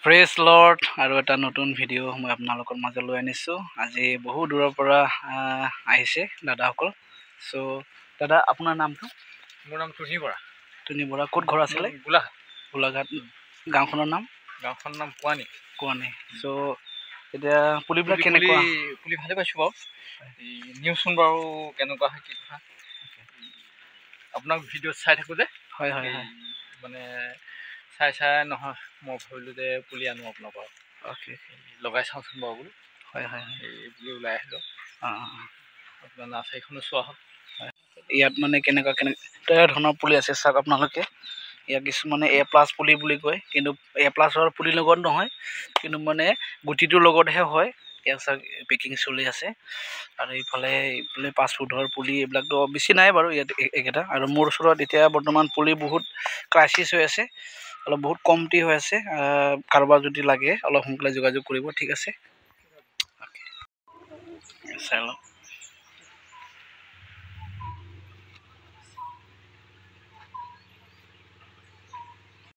Praise lord আৰু এটা নতুন ভিডিঅ' মই আপোনালোকৰ মাজলৈ আনিছোঁ। আজি বহু দূৰৰ পৰা আহিছে দাদাসকল। চ' দাদা আপোনাৰ নামটো? মোৰ নাম টুনি বৰা। টুনি বৰা, ক'ত ঘৰ আছিলে? গোলাঘাট। গাঁওখনৰ নাম? গাঁওখনৰ নাম কোৱানি। চ' এতিয়া পুলিবিলাক কেনেকুৱা? পুলি ভালে পাইছোঁ বাৰু। নিউজখন বাৰু কেনেকুৱা হয় কি কথা আপোনাক ভিডিঅ'ত চাই থাকোঁ যে হয় মানে চাই নহয় মই ভাবিলোঁ যে পুলি আনো আপোনাৰ পৰা। অ'কে লগাই চাওঁচোন বাৰু বোলো। হয় এই পুলি ওলাই আহিলোঁ। আপোনাৰ নাৰ্চাৰীখনো চোৱা হ'ল। ইয়াত মানে কেনেকুৱা ধৰণৰ পুলি আছে চাওক আপোনালোকে। ইয়াত কিছুমানে A+ পুলি বুলি কয়, কিন্তু A+ৰ পুলিৰ লগত নহয়, কিন্তু মানে গুটিটোৰ লগতহে হয়। ইয়াত চাওক পেকিং চলি আছে। আৰু এইফালে 5 ফুটৰ পুলি এইবিলাকতো বেছি নাই বাৰু ইয়াত এইকেইটা। আৰু মোৰ ওচৰত এতিয়া বৰ্তমান পুলি বহুত ক্ৰাইচিছ হৈ আছে, অলপ বহুত কমটি হৈ আছে। কাৰোবাৰ যদি লাগে অলপ সোনকালে যোগাযোগ কৰিব, ঠিক আছে? চাই লওক।